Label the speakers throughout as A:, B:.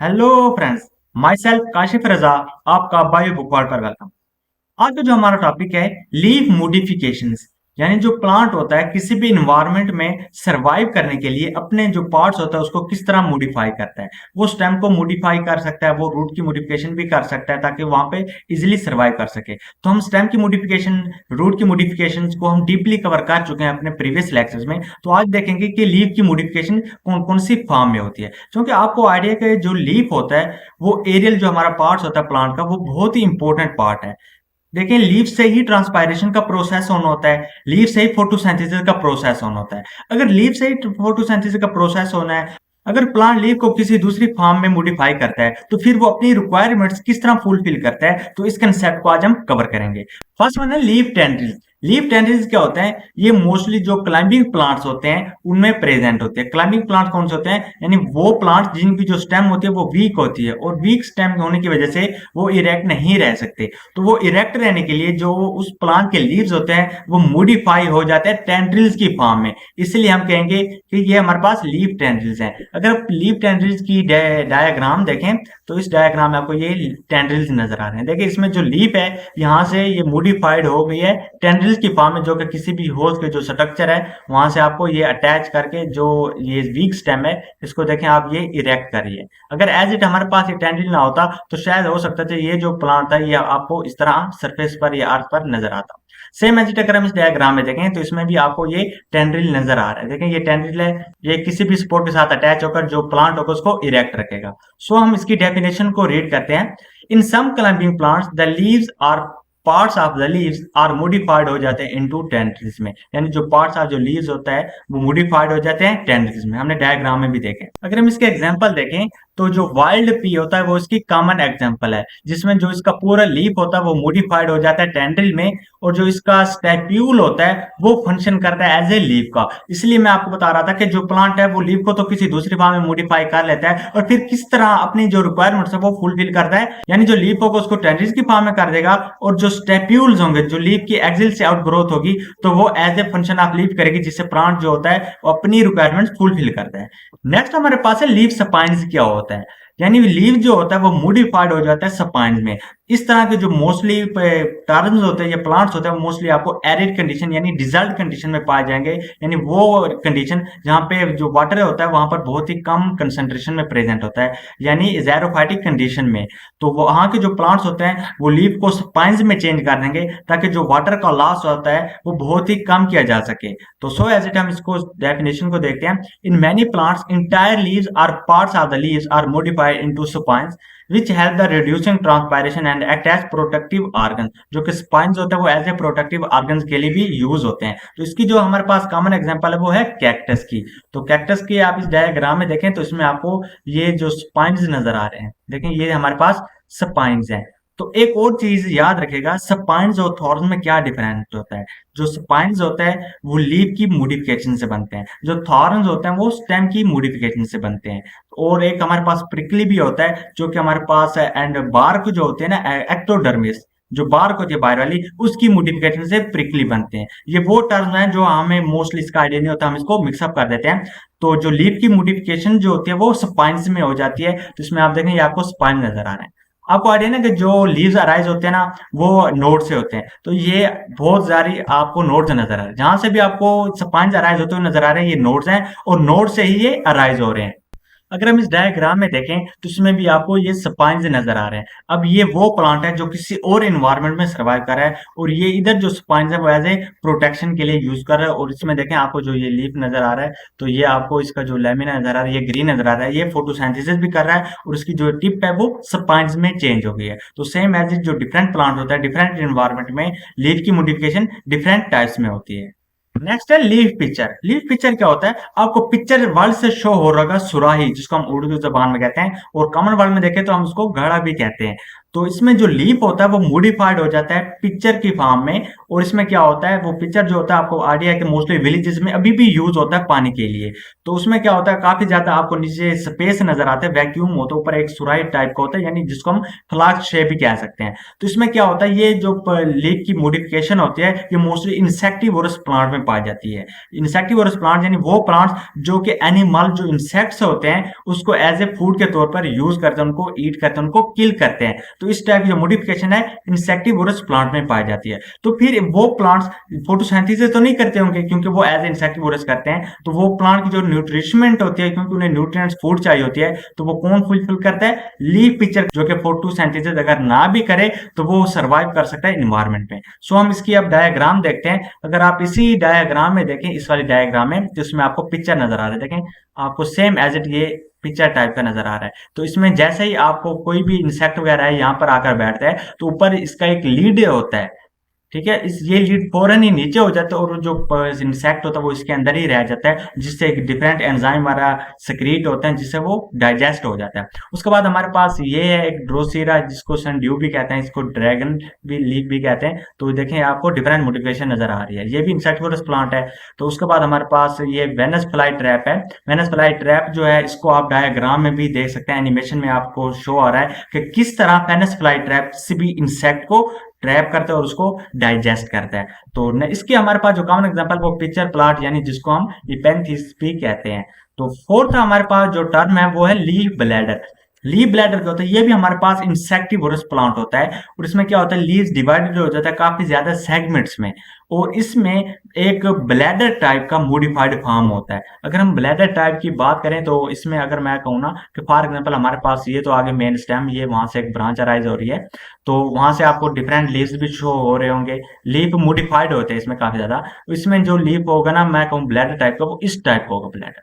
A: Hello friends, myself Kashif Raza, आपका bio book world पर welcome. आज का जो हमारा टॉपिक है लीफ मोडिफिकेशंस, यानी जो प्लांट होता है किसी भी इन्वायरमेंट में सरवाइव करने के लिए अपने जो पार्ट्स होता है उसको किस तरह मॉडिफाई करता है। वो स्टेम को मॉडिफाई कर सकता है, वो रूट की मॉडिफिकेशन भी कर सकता है ताकि वहां पे इजिली सरवाइव कर सके। तो हम स्टेम की मॉडिफिकेशन, रूट की मॉडिफिकेशन को हम डीपली कवर कर चुके हैं अपने प्रीवियस लेक्चर्स में। तो आज देखेंगे कि लीफ की मॉडिफिकेशन कौन कौन सी फॉर्म में होती है, क्योंकि आपको आइडिया कि जो लीफ होता है वो एरियल जो हमारा पार्ट्स होता है प्लांट का, वो बहुत ही इंपॉर्टेंट पार्ट है। देखिए, लीफ से ही ट्रांसपायरेशन का प्रोसेस ऑन होता है, लीफ से ही फोटोसिंथेसिस का प्रोसेस ऑन होता है। अगर लीफ से ही फोटोसिंथेसिस का प्रोसेस होना है, अगर प्लांट लीफ को किसी दूसरी फॉर्म में मॉडिफाई करता है तो फिर वो अपनी रिक्वायरमेंट्स किस तरह फुलफिल करता है, तो इस कंसेप्ट को आज हम कवर करेंगे। फर्स्ट वन है लीफ टेंड्रिल्स। लीफ टेंड्रिल्स क्या होते हैं? ये मोस्टली जो क्लाइंबिंग प्लांट्स होते हैं उनमें प्रेजेंट होते हैं। क्लाइंबिंग प्लांट्स कौन से होते हैं? यानी वो प्लांट्स जिनकी जो स्टेम होती है वो वीक होती है, और वीक स्टेम होने की वजह से वो इरेक्ट नहीं रह सकते। तो वो इरेक्ट रहने के लिए जो उस प्लांट के लीव्स होते हैं वो मॉडिफाई हो जाते हैं टेंड्रिल्स की फॉर्म में। इसलिए हम कहेंगे कि ये हमारे पास लीफ टेंड्रिल्स हैं। अगर आप लीफ टेंड्रिल्स की डायग्राम देखें तो इस डायग्राम में आपको ये टेंड्रिल्स नजर आ रहे हैं। देखिए, इसमें जो लीफ है यहाँ से ये मॉडिफाइड हो गई है टेंड्रिल्स की फॉर्म में, जो कि किसी भी होस्ट के जो स्ट्रक्चर है वहां से आपको ये अटैच करके जो ये वीक स्टेम है इसको देखें आप, ये इरेक्ट करिए। अगर एज इट हमारे पास ये टेंड्रिल ना होता तो शायद हो सकता था ये जो प्लांट था ये आपको इस तरह सरफेस पर या अर्थ पर नजर आता। सेम एज इट अगर हम इस डायग्राम में देखें तो इसमें भी आपको ये टेंड्रिल नजर आ रहा है। देखें, ये टेंड्रिल है, ये किसी भी सपोर्ट के साथ अटैच होकर जो प्लांट होगा उसको इरेक्ट रखेगा। सो हम इसकी डेफिनेशन को रीड करते हैं। In some climbing plants the leaves are parts of the leaves are modified हो जाते हैं इनटू टेंड्रिल्स में, यानी जो पार्ट्स ऑफ जो लीव्स होता है वो मॉडिफाइड हो जाते हैं टेंड्रिल्स में। हमने डायग्राम में भी देखे। अगर हम इसके एग्जांपल देखें तो जो वाइल्ड पी होता है वो इसकी कॉमन एग्जांपल है, जिसमें जो इसका पूरा लीफ होता है वो मॉडिफाइड हो जाता है टेंड्रिल में, और जो इसका स्टैप्यूल होता है वो फंक्शन करता है एज ए लीफ का। इसलिए मैं आपको बता रहा था कि जो प्लांट है वो लीफ को तो किसी दूसरी फॉर्म में मॉडिफाई कर लेता है और फिर किस तरह अपनी जो रिक्वायरमेंट्स है वो फुलफिल करता है। यानी जो लीफ होगा उसको टेंड्रिल्स की फॉर्म में कर देगा, और जो स्टेप्यूल्स होंगे, जो लीफ की एक्सिल से आउट ग्रोथ होगी, तो वो as a function of leaf करेगी, जिससे प्लांट जो होता है वो अपनी रिक्वायरमेंट्स फुलफिल करता है। नेक्स्ट हमारे पास है लीफ स्पाइन्स। क्या होता है? यानी लीफ जो होता है वो मॉडिफाइड हो जाता है स्पाइन्स में। इस तरह के जो मोस्टली टर्म्स होते हैं या प्लांट्स होते हैं वो मोस्टली आपको एरिड कंडीशन यानी डिजर्ट कंडीशन में पाए जाएंगे, यानी वो कंडीशन जहां पे जो वाटर होता है वहां पर बहुत ही कम कंसंट्रेशन में प्रेजेंट होता है, यानी ज़ेरोफाइटिक कंडीशन में। तो वहां के जो प्लांट्स होते हैं वो लीफ को स्पाइन्स में चेंज कर देंगे ताकि जो वाटर का लॉस होता है वो बहुत ही कम किया जा सके। तो सो एज इट हम इसको डेफिनेशन को देखते हैं। In many plants entire leaves are parts of the leaves are modified into spines which help the reducing transpiration and act as protective organ। जो कि spines होते हैं वो एज ए प्रोटेक्टिव ऑर्गन्स के लिए भी यूज होते हैं। तो इसकी जो हमारे पास कॉमन एग्जांपल है वो है कैक्टस की। तो कैक्टस की आप इस डायग्राम में देखें तो इसमें आपको ये जो स्पाइन्स नजर आ रहे हैं। देखें, ये हमारे पास स्पाइन्स हैं। तो एक और चीज याद रखेगा, स्पाइन्स और थॉर्न्स में क्या डिफरेंस होता है। जो स्पाइन्स होता है वो लीफ की मॉडिफिकेशन से बनते हैं, जो थॉर्न्स होते हैं वो स्टेम की मॉडिफिकेशन से बनते हैं। और एक हमारे पास प्रिकली भी होता है जो कि हमारे पास है, एंड बार्क जो होते हैं ना, एक्टोडर्मिस, जो बार्क होती है बाहर वाली, उसकी मॉडिफिकेशन से प्रिकली बनते हैं। ये वो टर्म है जो हमें मोस्टली इसका आइडिया नहीं होता, हम इसको मिक्सअप कर देते हैं। तो जो लीफ की मॉडिफिकेशन जो होती है वो स्पाइन्स में हो जाती है। तो इसमें आप देखें ये आपको स्पाइन नजर आ रहे हैं। आपको आइडिया ना कि जो लीव्स अराइज होते हैं ना वो नोड से होते हैं। तो ये बहुत सारी आपको नोड्स नजर आ रहे हैं, जहां से भी आपको स्पाइन्स अराइज होते हुए नजर आ रहे हैं, ये नोड्स हैं, और नोड से ही ये अराइज हो रहे हैं। अगर हम इस डायग्राम में देखें तो इसमें भी आपको ये स्पाइन्स नजर आ रहे हैं। अब ये वो प्लांट है जो किसी और एनवायरनमेंट में सर्वाइव कर रहा है, और ये इधर जो स्पाइन्स है वो एज ए प्रोटेक्शन के लिए यूज कर रहा है। और इसमें देखें आपको जो ये लीफ नजर आ रहा है, तो ये आपको इसका जो लेमिना नजर आ रहा है ये ग्रीन नजर आ रहा है, ये फोटोसिंथेसिस भी कर रहा है, और इसकी जो टिप है वो स्पाइन्स में चेंज हो गई है। तो सेम एज इट जो डिफरेंट प्लांट होता है डिफरेंट एनवायरनमेंट में लीफ की मॉडिफिकेशन डिफरेंट टाइप्स में होती है। नेक्स्ट है लीफ पिक्चर। लीफ पिक्चर क्या होता है? आपको पिक्चर वर्ड से शो हो रहा सुराही, जिसको हम उर्दू जबान में कहते हैं, और कॉमन वर्ड में देखें तो हम उसको घड़ा भी कहते हैं। तो इसमें जो लीफ होता है वो मॉडिफाइड हो जाता है पिक्चर की फॉर्म में। और इसमें क्या होता है, वो पिक्चर जो होता है आपको आइडिया है कि मोस्टली विलेजेस में अभी भी यूज होता है पानी के लिए। तो उसमें क्या होता है, काफी ज्यादा आपको नीचे स्पेस नजर आता है, वैक्यूम होता है, ऊपर एक सुराही टाइप का होता है, यानी जिसको हम फ्लास्क शेप भी कह सकते हैं। तो इसमें क्या होता है, ये जो लीफ की मॉडिफिकेशन होती है ये मोस्टली इंसेक्टिवोरस प्लांट में पाई जाती है। इंसेक्टिवोरस प्लांट यानी वो प्लांट्स जो कि एनिमल जो इंसेक्ट्स होते हैं उसको एज ए फूड के तौर पर यूज करते हैं, उनको ईट करते हैं, उनको किल करते हैं। तो इस टाइप की जो मॉडिफिकेशन है इंसेक्टिवोरस प्लांट में पाई जाती है। तो फिर वो प्लांट्स फोटोसिंथेसिस तो नहीं करते होंगे क्योंकि वो एज इंसेक्टिवोरस करते हैं, तो वो प्लांट की जो न्यूट्रिशमेंट होती है, क्योंकि उन्हें न्यूट्रिएंट्स फूड चाहिए होती है, तो वो कौन फुलफिल करता है, लीफ पिक्चर, जो कि फोटोसिंथेसिस अगर ना भी करे तो वो सर्वाइव कर सकता है इन्वायरमेंट में। सो हम इसकी अब डायग्राम देखते हैं। अगर आप इसी डायग्राम में देखें, इस वाली डायग्राम में, तो इसमें आपको पिक्चर नजर आ रहा है, देखें आपको सेम एज इट ये पिक्चर टाइप का नजर आ रहा है। तो इसमें जैसे ही आपको कोई भी इंसेक्ट वगैरह है यहाँ पर आकर बैठता है तो ऊपर इसका एक लीड होता है, ठीक है, इस ये लीड फौरन ही नीचे हो जाता है और जो इंसेक्ट होता है वो इसके अंदर ही रह जाता है, जिससे एक डिफरेंट एंजाइम वाला सक्रीट होते हैं जिससे वो डाइजेस्ट हो जाता है। उसके बाद हमारे पास ये है एक ड्रोसीरा, जिसको सनड्यू भी कहते हैं, इसको ड्रैगन भी लीफ भी कहते हैं। तो देखें आपको डिफरेंट मोटिवेशन नजर आ रही है, ये भी इंसेक्टिवोरस प्लांट है। तो उसके बाद हमारे पास ये वेनस फ्लाई ट्रैप है। वेनस फ्लाई ट्रैप जो है इसको आप डायग्राम में भी देख सकते हैं, एनिमेशन में आपको शो आ रहा है कि किस तरह वेनस फ्लाई ट्रैप किसी भी इंसेक्ट को ट्रैप करता है और उसको डाइजेस्ट करता है। तो इसके हमारे पास जो कॉमन एग्जांपल वो पिक्चर प्लांट यानी जिसको हम इपेंथिस भी कहते हैं। तो फोर्थ हमारे पास जो टर्म है वो है लीफ ब्लैडर। लीफ ब्लैडर क्या होता है, ये भी हमारे पास इंसेक्टिवोरस प्लांट होता है और इसमें क्या होता है, लीव्स डिवाइडेड हो जाता है काफी ज्यादा सेगमेंट्स में, और इसमें एक ब्लैडर टाइप का मॉडिफाइड फॉर्म होता है। अगर हम ब्लैडर टाइप की बात करें तो इसमें अगर मैं कहूँ ना कि फॉर एग्जांपल हमारे पास ये तो आगे मेन स्टेम, ये वहां से एक ब्रांच अराइज हो रही है, तो वहां से आपको डिफरेंट लीव्स भी शो हो रहे होंगे। लीफ मॉडिफाइड होते हैं इसमें काफी ज्यादा। इसमें जो लीफ होगा ना, मैं कहूँ ब्लैडर टाइप का, वो इस टाइप का होगा ब्लैडर,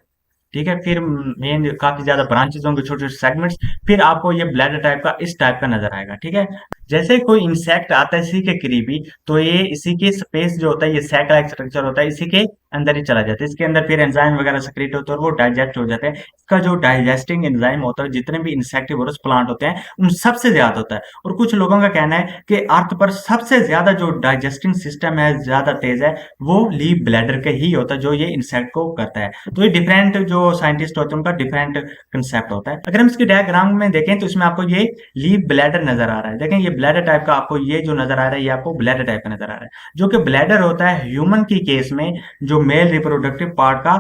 A: ठीक है। फिर मेन काफी ज्यादा ब्रांचेस होंगे, छोटे छोटे सेगमेंट्स, फिर आपको ये ब्लैडर टाइप का इस टाइप का नजर आएगा, ठीक है। जैसे कोई इंसेक्ट आता है इसी के करीबी, तो ये इसी के स्पेस जो होता है, ये सैक लाइक स्ट्रक्चर होता है, इसी के अंदर ही चला जाता है, इसके अंदर फिर एंजाइम वगैरह सेक्रेट होते हैं और वो डाइजेस्ट हो जाते हैं। इसका जो डाइजेस्टिंग एंजाइम होता है जितने भी इंसेक्टिवोरस प्लांट होते हैं उन सबसे ज्यादा होता है। और कुछ लोगों का कहना है कि अर्थ पर सबसे ज्यादा जो डाइजेस्टिंग सिस्टम है, ज्यादा तेज है, वो लीफ ब्लैडर के ही होता है, जो ये इंसेक्ट को करता है। तो ये डिफरेंट जो साइंटिस्ट होते हैं उनका डिफरेंट कंसेप्ट होता है। अगर हम इसके डायग्राम में देखें तो इसमें आपको ये लीफ ब्लैडर नजर आ रहा है, देखें ये ब्लैडर टाइप का आपको ये जो नजर आ रहा है, ये आपको ब्लैडर टाइप का नजर आ रहा है, जो कि ब्लैडर होता है ह्यूमन की केस में जो मेल रिप्रोडक्टिव पार्ट का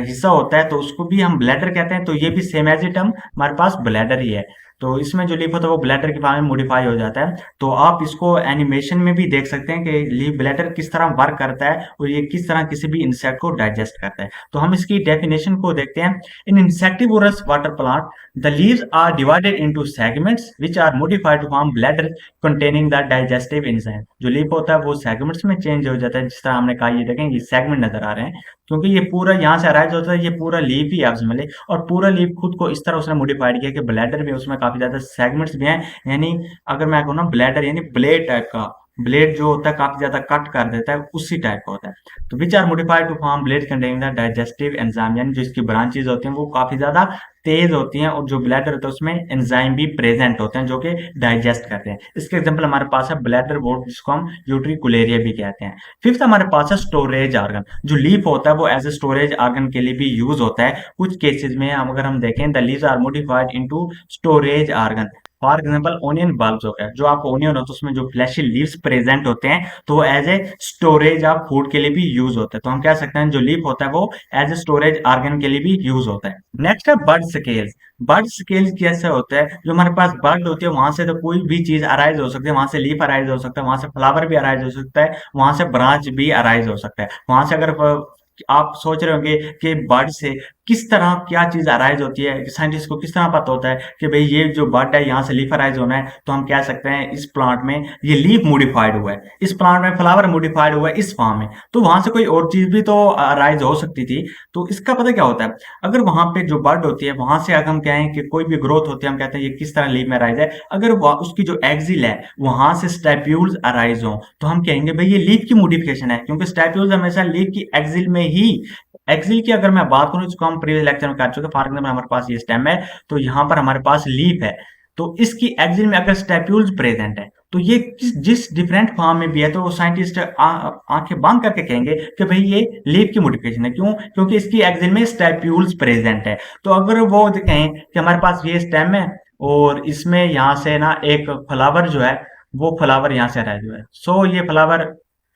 A: हिस्सा होता है, तो उसको भी हम ब्लैडर कहते हैं। तो ये भी सेम एज इट हम हमारे पास ब्लैडर ही है। तो इसमें जो लीफ होता है वो ब्लैडर की फॉर्म में मॉडिफाई हो जाता है। तो आप इसको एनिमेशन में भी देख सकते हैं कि लीफ ब्लैडर किस तरह वर्क करता है और ये किस तरह किसी भी इंसेक्ट को डाइजेस्ट करता है। तो हम इसकी डेफिनेशन को देखते हैं। In insectivorous water plant the leaves are divided into segments which are modified to form bladder containing the digestive enzyme. जो लीफ होता है वो सेगमेंट्स में चेंज हो जाता है, जिस तरह हमने कहा, ये देखें ये सेगमेंट नजर आ रहे हैं, क्योंकि ये पूरा यहाँ से अराइज होता है, ये पूरा लीफ ही आपस में, और पूरा लीफ खुद को इस तरह उसने मॉडिफाइड किया कि ब्लैडर भी उसमें काफी ज्यादा सेगमेंट्स भी हैं। यानी अगर मैं कहूँ ना, ब्लैडर यानी ब्लेड टाइप का, ब्लेड जो होता है काफी ज्यादा कट कर देता है, उसी टाइप का होता है। तो which are modified to form blade containing the digestive enzyme, यानी जो इसकी ब्रांचेज होती हैं वो काफी ज्यादा तेज होती हैं, और जो ब्लैडर होता है उसमें एंजाइम भी प्रेजेंट होते हैं जो कि डाइजेस्ट करते हैं। इसके एग्जांपल हमारे पास है ब्लैडर वोर्ड, जिसको हम यूट्रिकुलेरिया भी कहते हैं। फिफ्थ हमारे पास है स्टोरेज ऑर्गन। जो लीफ होता है वो एज ए स्टोरेज ऑर्गन के लिए भी यूज होता है। कुछ केसेस में हम अगर हम देखें, the leaves are modified into storage organ. For example onion bulb हो गया, जो आपको ऑनियन होता है उसमें जो फ्लैशी लीव्स प्रेजेंट होते हैं, तो वो as a storage of food के लिए भी यूज होता है। तो हम कह सकते हैं जो लीफ होता है वो एज ए स्टोरेज ऑर्गन के लिए भी यूज होता है। नेक्स्ट है बर्ड स्केल्स। बर्ड स्केल्स कैसे होता है, जो हमारे पास बर्ड होती है वहां से तो कोई भी चीज अराइज हो सकती है, वहां से लीफ अराइज हो सकता है, वहां से फ्लावर भी अराइज हो सकता है, वहां से ब्रांच भी अराइज हो सकता है। वहां से अगर आप सोच रहे होंगे कि बर्ड से किस तरह क्या चीज अराइज होती है, साइंटिस्ट को किस तरह पता होता है कि भाई ये जो बर्ड है यहाँ से लीफ अराइज होना है, तो हम कह सकते हैं इस प्लांट में ये लीफ मॉडिफाइड हुआ है, इस प्लांट में फ्लावर मॉडिफाइड हुआ है इस फॉर्म में, तो वहां से कोई और चीज भी तो अराइज हो सकती थी। तो इसका पता क्या होता है, अगर वहां पे जो बर्ड होती है वहां से अगर हम कहें कि कोई भी ग्रोथ होती है, हम कहते हैं ये किस तरह लीफ में अराइज है, अगर उसकी जो एक्सिल है वहां से स्टैप्यूल्स अराइज हो, तो हम कहेंगे भाई ये लीफ की मॉडिफिकेशन है, क्योंकि स्टैप्यूल्स हमेशा लीफ की एक्सिल में ही, एक्सिल की अगर मैं बात करूं जिसको हम प्रीवियस लेक्चर में कर चुके, फॉर एग्जाम्पल हमारे पास ये स्टेम है, तो यहाँ पर हमारे पास लीफ है, तो इसकी एक्सिल में अगर स्टेप्यूल्स प्रेजेंट है तो ये जिस डिफरेंट फॉर्म में भी है तो वो साइंटिस्ट आंखें बंद करके कहेंगे कि भाई ये लीफ की मॉडिफिकेशन है। क्यों? क्योंकि इसकी एक्सिल में स्टेप्यूल्स प्रेजेंट है। तो अगर वो कहें कि हमारे पास ये स्टेम है और इसमें यहाँ से ना एक फ्लावर जो है वो फ्लावर यहाँ से अराइज हुआ है, सो ये फ्लावर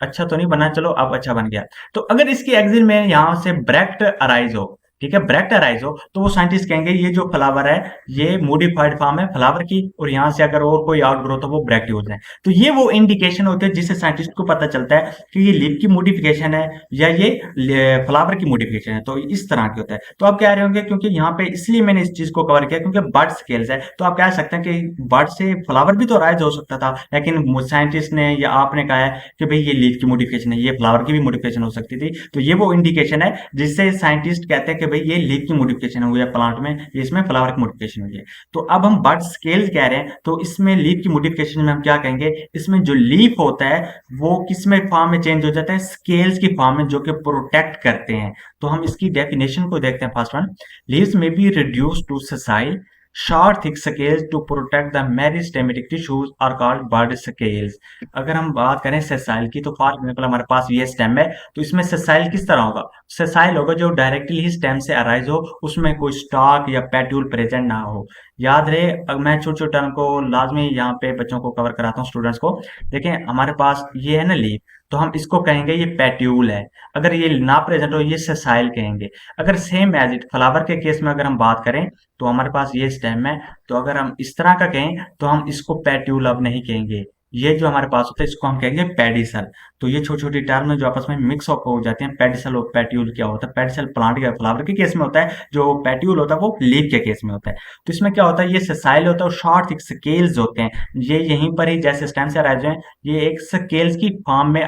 A: अच्छा तो नहीं बना, चलो अब अच्छा बन गया। तो अगर इसकी एक्सिल में यहाँ से ब्रैक्ट अराइज हो, ठीक है, ब्रैक्ट अराइज हो, तो वो साइंटिस्ट कहेंगे ये जो फ्लावर है ये मॉडिफाइड फॉर्म है फ्लावर की, और यहाँ से अगर और कोई आउटग्रोथ हो वो ब्रैक्ट यूज है। तो ये वो इंडिकेशन होते हैं जिससे साइंटिस्ट को पता चलता है कि ये लीफ की मॉडिफिकेशन है या ये फ्लावर की मॉडिफिकेशन है। तो इस तरह के होता है। तो आप कह रहे होंगे क्योंकि यहाँ पे इसलिए मैंने इस चीज को कवर किया क्योंकि बर्ड स्केल्स है, तो आप कह सकते हैं कि बर्ड से फ्लावर भी तो राइज हो सकता था, लेकिन साइंटिस्ट ने या आपने कहा है कि भाई ये लीफ की मॉडिफिकेशन है, ये फ्लावर की भी मॉडिफिकेशन हो सकती थी। तो ये वो इंडिकेशन है जिससे साइंटिस्ट कहते हैं कि भाई ये लीफ की मॉडिफिकेशन हुई है प्लांट में, इसमें फ्लावर की मॉडिफिकेशन हुई है। तो अब हम बर्ड स्केल कह रहे हैं, तो इसमें लीफ की मॉडिफिकेशन में हम क्या कहेंगे, इसमें जो लीफ होता है वो किस में फॉर्म में चेंज हो जाता है, स्केल्स की फॉर्म में, जो कि प्रोटेक्ट करते हैं। तो हम इसकी डेफिनेशन को देखते हैं। फर्स्ट वन, लीव्स में be reduce to sessile short thick scales to protect the meristematic tissues are called bud scales। अगर हम बात करें सेसाइल की, तो फॉर एग्जाम्पल हमारे पास ये स्टेम है, तो इसमें सेसाइल किस तरह होगा, सेसाइल होगा जो डायरेक्टली ही स्टेम से अराइज हो, उसमें कोई स्टॉक या पेट्यूल प्रेजेंट ना हो। याद रहे, मैं छोटे छोटे टर्म को लाजमी यहाँ पे बच्चों को कवर कराता हूँ, स्टूडेंट्स को। देखें हमारे पास ये है ना लीफ, तो हम इसको कहेंगे ये पेट्यूल है। अगर ये ना प्रेजेंट हो ये सेसाइल कहेंगे। अगर सेम एज इट फ्लावर के केस में अगर हम बात करें, तो हमारे पास ये स्टेम है, तो अगर हम इस तरह का कहें तो हम इसको पेट्यूल अब नहीं कहेंगे। ये जो हमारे पास होता है इसको हम कहेंगे पेडिसल। तो ये छोटी छोटी टर्म है जो आपस में मिक्स अप हो जाते हैं। पेडिसल और पेट्यूल क्या होता है, पेडिसल प्लांट या फ्लावर के केस में होता है, जो पेट्यूल होता है वो लीफ के केस में होता है। तो इसमें क्या होता है, ये सेसाइल होता है और शॉर्ट थिक स्केल्स होते हैं। ये यहीं पर ही जैसे स्टेम से अराइज हैं, ये एक स्केल्स की फॉर्म में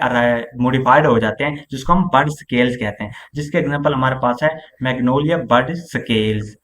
A: मॉडिफाइड हो जाते हैं, जिसको हम बड स्केल्स कहते हैं, जिसके एग्जांपल हमारे पास है मैग्नोलिया बड स्केल्स।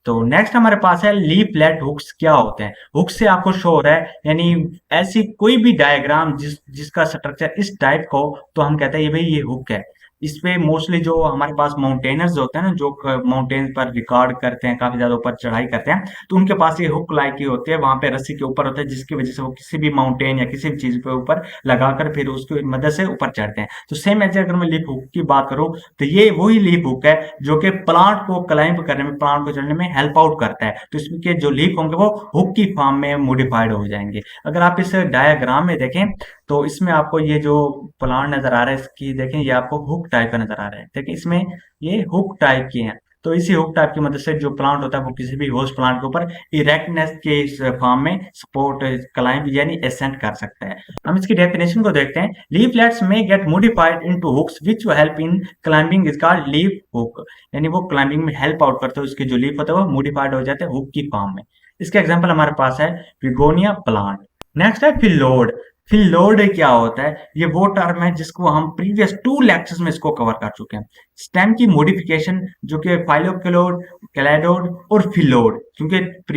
A: तो नेक्स्ट हमारे पास है लीफलेट हुक्स। क्या होते हैं हुक से आपको शो हो रहा है, यानी ऐसी कोई भी डायग्राम जिसका स्ट्रक्चर इस टाइप को, तो हम कहते हैं ये भाई ये हुक है। इस पे मोस्टली जो हमारे पास माउंटेनर्स होते हैं ना, जो माउंटेन पर रिकॉर्ड करते हैं, काफी ज्यादा ऊपर चढ़ाई करते हैं, तो उनके पास ये हुक लाइक की होती है, वहां पे रस्सी के ऊपर होता है, जिसकी वजह से वो किसी भी माउंटेन या किसी भी चीज के ऊपर लगाकर फिर उसकी मदद से ऊपर चढ़ते हैं। तो सेम ऐसे अगर मैं लीफ हुक की बात करूं, तो ये वही लीफ हुक है जो कि प्लांट को क्लाइंब करने में, प्लांट को चढ़ने में हेल्प आउट करता है। तो इसके जो लीफ होंगे वो हुक की फॉर्म में मॉडिफाइड हो जाएंगे। अगर आप इस डायग्राम में देखें तो इसमें आपको ये जो प्लांट नजर आ रहा है, इसकी देखें ये आपको हुक टाइप का नजर आ रहा है। देखिए इसमें ये हुक टाइप की हैं। तो इसी हुक टाइप की मदद से जो प्लांट होता है वो किसी भी होस्ट प्लांट के ऊपर इरेक्टनेस के फॉर्म में सपोर्ट क्लाइंब यानी एसेंट कर सकता है। हम इसकी डेफिनेशन को देखते हैं। लीफलेट्स में get modified into hooks which help in climbing is called leaf hook. यानी वो क्लाइंबिंग में हेल्प आउट करते हैं, उसके जो लीफ होता है वो मॉडिफाइड हो जाते हैं हुक की फॉर्म में। इसके एग्जांपल हमारे पास है बिगोनिया प्लांट। नेक्स्ट है फिलोड। फिलोड क्या होता है, ये वो टर्म है जिसको हम प्रीवियस 2 लेक्चर्स में इसको कवर कर चुके हैं। स्टेम की मॉडिफिकेशन जो कि फाइलोक्लोड, कैलेडोड और फिलोड, क्योंकि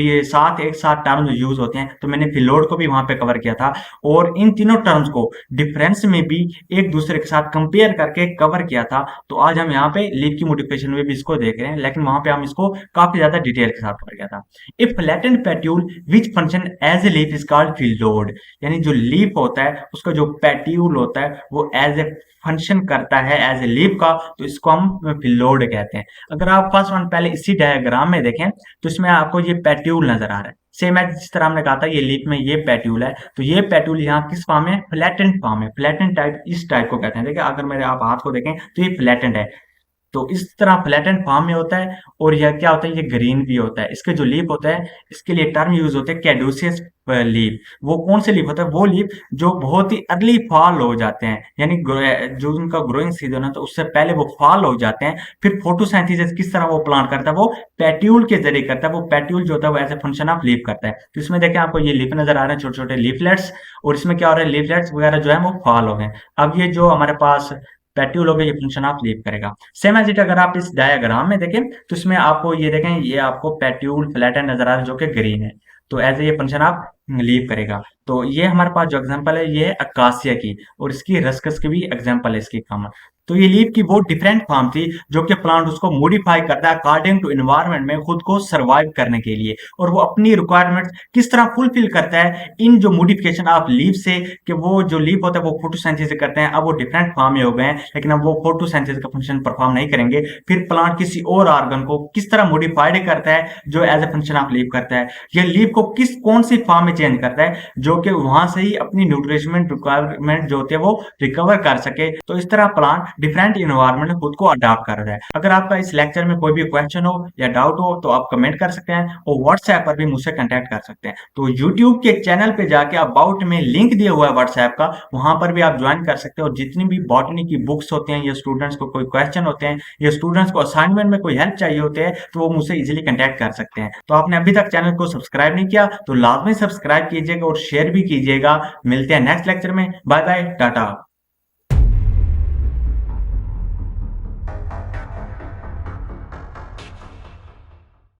A: एक साथ टर्म्स यूज होते हैं, तो मैंने फिलोड को भी वहां पे कवर किया था, और इन तीनों टर्म्स को डिफरेंस में भी एक दूसरे के साथ कंपेयर करके कवर किया था। तो आज हम यहाँ पे लीफ की मॉडिफिकेशन में भी इसको देख रहे हैं, लेकिन वहां पे हम इसको काफी ज्यादा डिटेल के साथ कवर किया था। If flattened petiole which function as a leaf is called phyllode. यानी जो लीफ होता है उसका जो पेट्यूल होता है वो एज ए फंक्शन करता है एज ए लीफ का, तो इसको हम फिलोड कहते हैं। अगर आप फर्स्ट वन पहले इसी डायग्राम में देखें तो इसमें आपको ये पेट्यूल नजर आ रहा है, सेम एज जिस तरह हमने कहा था ये लीफ में ये पेट्यूल है, तो ये पेट्यूल यहाँ किस फॉर्म है, फ्लैटेंड फॉर्म है। फ्लैटेंड टाइप इस टाइप को कहते हैं। देखिए अगर मेरे आप हाथ को देखें तो ये फ्लैटेंड है, तो इस तरह फ्लैटेंड फॉर्म में होता है। और यह क्या होता है, ये ग्रीन भी होता है। इसके जो लीफ होता है इसके लिए टर्म यूज होते हैं कैडुसियस लीफ। वो कौन से लीफ होता है, वो लीफ जो बहुत ही अर्ली फॉल हो जाते हैं, यानी जो उनका ग्रोइंग सीजन है तो उससे पहले वो फॉल हो जाते हैं। फिर फोटोसिंथेसिस किस तरह वो प्लांट करता है, वो पेट्यूल के जरिए करता है। वो पेट्यूल जो होता है वो as a function of leaf करता है। तो इसमें देखें आपको ये लीफ नजर आ रहे हैं, छोटे छोटे लीफलेट्स, और इसमें क्या हो रहा है, लीफलेट्स वगैरह जो है वो फॉल हो गए। अब ये जो हमारे पास पेट्यूल हो गया, ये फंक्शन ऑफ लीफ करेगा। सेम एज इट अगर आप इस डायग्राम में देखें तो इसमें आपको ये देखें, ये आपको पेट्यूल फ्लैटेंड नजर आ रहा है जो कि ग्रीन है, तो एज ए ये फंक्शन ऑफ लीफ करेगा। तो ये हमारे पास जो एग्जांपल है ये है अकासिया की, और इसकी रस्कस की भी एग्जांपल है इसकी कॉमन। तो ये लीफ की वो डिफरेंट फॉर्म थी जो कि प्लांट उसको मॉडिफाई करता है अकॉर्डिंग टू एनवायरनमेंट में खुद को सर्वाइव करने के लिए, और वो अपनी रिक्वायरमेंट किस तरह फुलफिल करता है इन जो मॉडिफिकेशन ऑफ लीफ से, कि वो जो लीफ होता है वो फोटोसिंथेसिस करते हैं। अब वो डिफरेंट फॉर्म में हो गए हैं, लेकिन अब वो फोटोसिंथेसिस का फंक्शन परफॉर्म नहीं करेंगे। फिर प्लांट किसी और ऑर्गन को किस तरह मॉडिफाइड करता है जो as a function of leaf करता है, या लीफ को कौन सी फॉर्म में चेंज करता है जो कि वहां से ही अपनी न्यूट्रिशमेंट रिक्वायरमेंट जो होती है वो रिकवर कर सके। तो इस तरह प्लांट डिफरेंट इन्वायरमेंट में खुद को अडॉप्ट कर रहा है। अगर आपका इस लेक्चर में कोई भी क्वेश्चन हो या डाउट हो तो आप कमेंट कर सकते हैं, और व्हाट्सएप पर भी मुझसे कांटेक्ट कर सकते हैं। तो यूट्यूब के चैनल पे जाके अबाउट में लिंक दिया हुआ है व्हाट्सएप का, वहां पर भी आप ज्वाइन कर सकते हो। और जितनी भी बॉटनी की बुक्स होती हैं या स्टूडेंट्स को कोई क्वेश्चन होते हैं या स्टूडेंट्स को असाइनमेंट में कोई हेल्प चाहिए होते हैं तो वो मुझसे इजीली कांटेक्ट कर सकते हैं। तो आपने अभी तक चैनल को सब्सक्राइब नहीं किया तो लाजमी सब्सक्राइब कीजिएगा और शेयर भी कीजिएगा। मिलते हैं नेक्स्ट लेक्चर में। Bye bye, Tata.